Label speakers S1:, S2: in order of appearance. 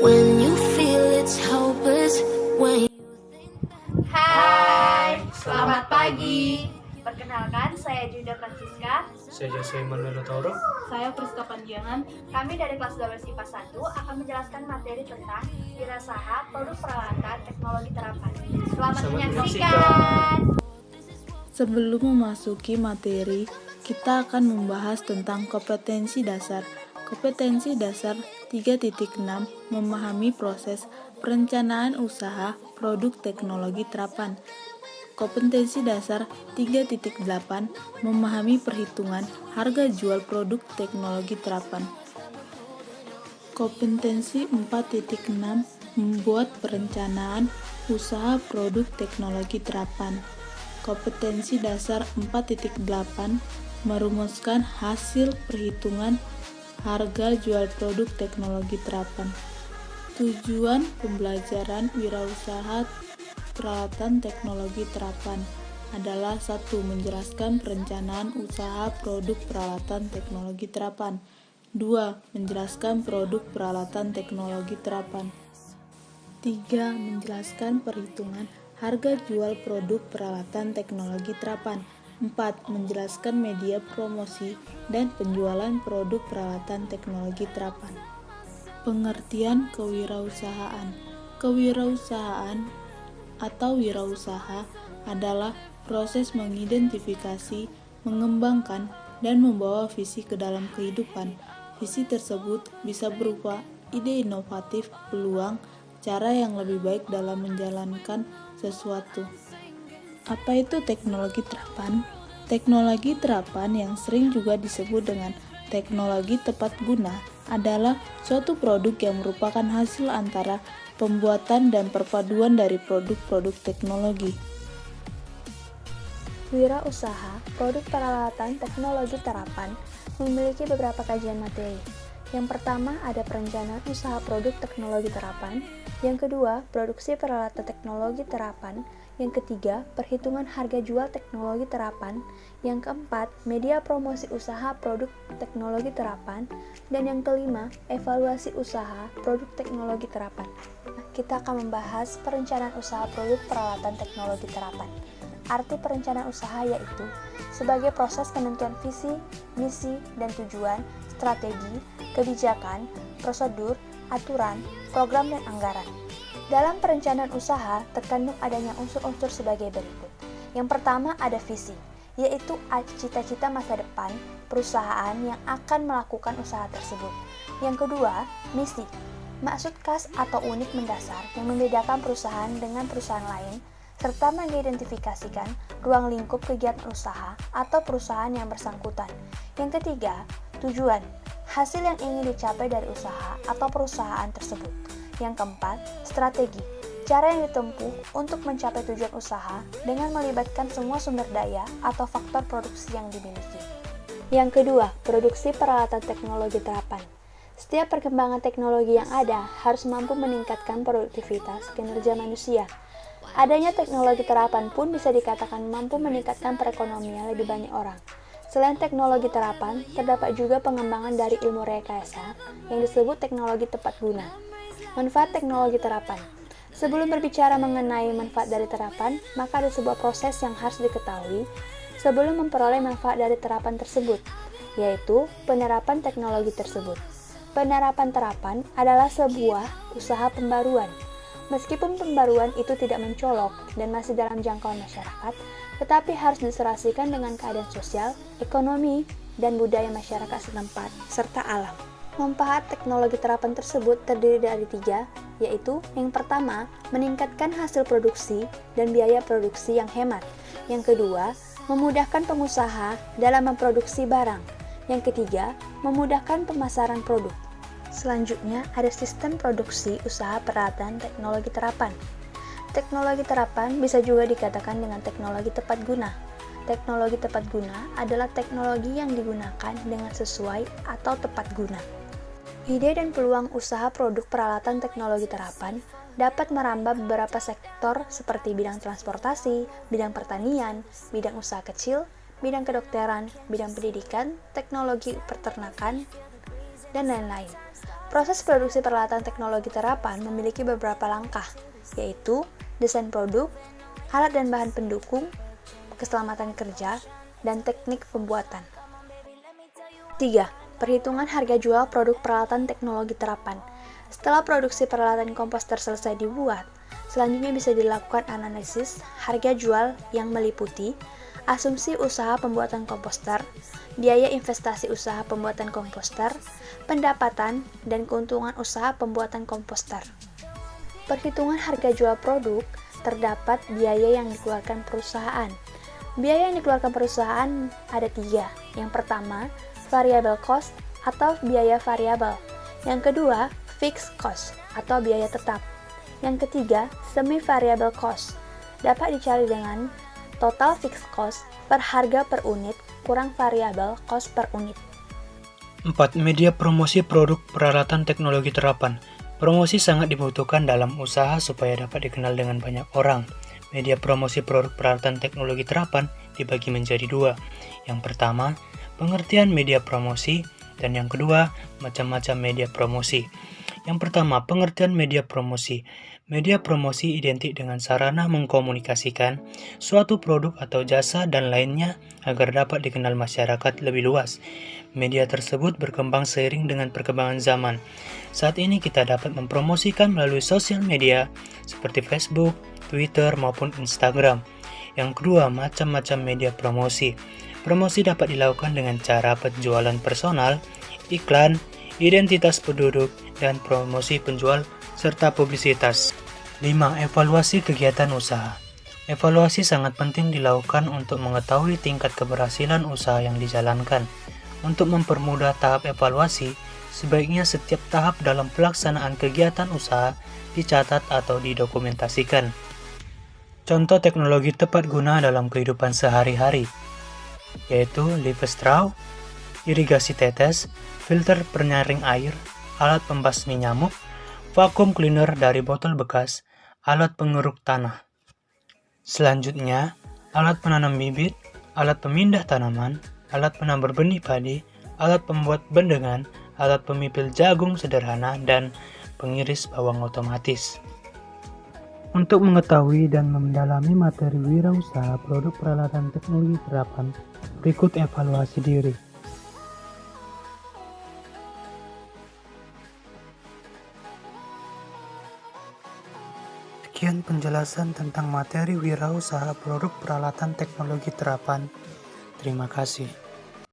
S1: When you feel it's hopeless, when
S2: Hai, selamat pagi. Perkenalkan, saya Juda Francisca.
S3: Saya Jose Manuel Toro.
S4: Saya Priska Panjangan.
S2: Kami dari kelas 12 IPA 1 akan menjelaskan materi tentang wirausaha produk peralatan teknologi terapan. Selamat menyaksikan.
S4: Sebelum memasuki materi, kita akan membahas tentang kompetensi dasar. Kompetensi dasar 3.6 memahami proses perencanaan usaha produk teknologi terapan. Kompetensi dasar 3.8 memahami perhitungan harga jual produk teknologi terapan. Kompetensi 4.6 membuat perencanaan usaha produk teknologi terapan. Kompetensi dasar 4.8 merumuskan hasil perhitungan harga jual produk teknologi terapan. Tujuan pembelajaran wirausaha peralatan teknologi terapan adalah 1. Menjelaskan perencanaan usaha produk peralatan teknologi terapan. 2. Menjelaskan produk peralatan teknologi terapan. 3. Menjelaskan perhitungan harga jual produk peralatan teknologi terapan. 4. Menjelaskan media promosi dan penjualan produk peralatan teknologi terapan. Pengertian kewirausahaan. Kewirausahaan atau wirausaha adalah proses mengidentifikasi, mengembangkan, dan membawa visi ke dalam kehidupan. Visi tersebut bisa berupa ide inovatif, peluang, cara yang lebih baik dalam menjalankan sesuatu. Apa itu teknologi terapan? Teknologi terapan yang sering juga disebut dengan teknologi tepat guna adalah suatu produk yang merupakan hasil antara pembuatan dan perpaduan dari produk-produk teknologi.
S2: Wirausaha produk peralatan teknologi terapan memiliki beberapa kajian materi. Yang pertama ada perencanaan usaha produk teknologi terapan, yang kedua produksi peralatan teknologi terapan, yang ketiga perhitungan harga jual teknologi terapan, yang keempat media promosi usaha produk teknologi terapan, dan yang kelima evaluasi usaha produk teknologi terapan. Kita akan membahas perencanaan usaha produk peralatan teknologi terapan. Arti perencanaan usaha yaitu sebagai proses penentuan visi, misi, dan tujuan, strategi, kebijakan, prosedur, aturan, program, dan anggaran. Dalam perencanaan usaha terkandung adanya unsur-unsur sebagai berikut. Yang pertama ada visi, yaitu cita-cita masa depan perusahaan yang akan melakukan usaha tersebut. Yang kedua, misi, maksud khas atau unik mendasar yang membedakan perusahaan dengan perusahaan lain, serta mengidentifikasikan ruang lingkup kegiatan usaha atau perusahaan yang bersangkutan. Yang ketiga, tujuan, hasil yang ingin dicapai dari usaha atau perusahaan tersebut. Yang keempat, strategi, cara yang ditempuh untuk mencapai tujuan usaha dengan melibatkan semua sumber daya atau faktor produksi yang dimiliki. Yang kedua, produksi peralatan teknologi terapan. Setiap perkembangan teknologi yang ada harus mampu meningkatkan produktivitas kinerja manusia. Adanya teknologi terapan pun bisa dikatakan mampu meningkatkan perekonomian lebih banyak orang. Selain teknologi terapan, terdapat juga pengembangan dari ilmu rekayasa yang disebut teknologi tepat guna. Manfaat teknologi terapan. Sebelum berbicara mengenai manfaat dari terapan, maka ada sebuah proses yang harus diketahui sebelum memperoleh manfaat dari terapan tersebut, yaitu penerapan teknologi tersebut. Penerapan terapan adalah sebuah usaha pembaruan. Meskipun pembaruan itu tidak mencolok dan masih dalam jangkauan masyarakat, tetapi harus diserasikan dengan keadaan sosial, ekonomi, dan budaya masyarakat setempat, serta alam. Manfaat teknologi terapan tersebut terdiri dari 3, yaitu yang pertama, meningkatkan hasil produksi dan biaya produksi yang hemat. Yang kedua, memudahkan pengusaha dalam memproduksi barang. Yang ketiga, memudahkan pemasaran produk. Selanjutnya, ada sistem produksi usaha peralatan teknologi terapan. Teknologi terapan bisa juga dikatakan dengan teknologi tepat guna. Teknologi tepat guna adalah teknologi yang digunakan dengan sesuai atau tepat guna. Ide dan peluang usaha produk peralatan teknologi terapan dapat merambah beberapa sektor seperti bidang transportasi, bidang pertanian, bidang usaha kecil, bidang kedokteran, bidang pendidikan, teknologi peternakan, dan lain-lain. Proses produksi peralatan teknologi terapan memiliki beberapa langkah, yaitu desain produk, alat dan bahan pendukung, keselamatan kerja, dan teknik pembuatan. 3. Perhitungan harga jual produk peralatan teknologi terapan. Setelah produksi peralatan komposter selesai dibuat, selanjutnya bisa dilakukan analisis harga jual yang meliputi asumsi usaha pembuatan komposter, biaya investasi usaha pembuatan komposter, pendapatan, dan keuntungan usaha pembuatan komposter. Perhitungan harga jual produk terdapat biaya yang dikeluarkan perusahaan. Biaya yang dikeluarkan perusahaan ada 3. Yang pertama, variable cost atau biaya variabel. Yang kedua, fixed cost atau biaya tetap. Yang ketiga, semi-variable cost. Dapat dicari dengan total fixed cost per harga per unit kurang variable cost per unit.
S3: 4. Media promosi produk peralatan teknologi terapan. Promosi sangat dibutuhkan dalam usaha supaya dapat dikenal dengan banyak orang. Media promosi produk peralatan teknologi terapan dibagi menjadi 2. Yang pertama, pengertian media promosi, dan yang kedua, macam-macam media promosi. Yang pertama, pengertian media promosi. Media promosi identik dengan sarana mengkomunikasikan suatu produk atau jasa dan lainnya agar dapat dikenal masyarakat lebih luas. Media tersebut berkembang seiring dengan perkembangan zaman. Saat ini kita dapat mempromosikan melalui sosial media seperti Facebook, Twitter, maupun Instagram. Yang kedua, macam-macam media promosi. Promosi dapat dilakukan dengan cara penjualan personal, iklan, identitas penduduk, dan promosi penjual serta publisitas. 5. Evaluasi kegiatan usaha. Evaluasi sangat penting dilakukan untuk mengetahui tingkat keberhasilan usaha yang dijalankan. Untuk mempermudah tahap evaluasi, sebaiknya setiap tahap dalam pelaksanaan kegiatan usaha dicatat atau didokumentasikan. Contoh teknologi tepat guna dalam kehidupan sehari-hari, yaitu live straw, irigasi tetes, filter penyaring air, alat pembasmi nyamuk, vacuum cleaner dari botol bekas, alat pengeruk tanah. Selanjutnya, alat penanam bibit, alat pemindah tanaman, alat penambur benih padi, alat pembuat bendengan, alat pemipil jagung sederhana, dan pengiris bawang otomatis. Untuk mengetahui dan mendalami materi wirausaha produk peralatan teknologi terapan, berikut evaluasi diri. Sekian penjelasan tentang materi wirausaha produk peralatan teknologi terapan. Terima kasih.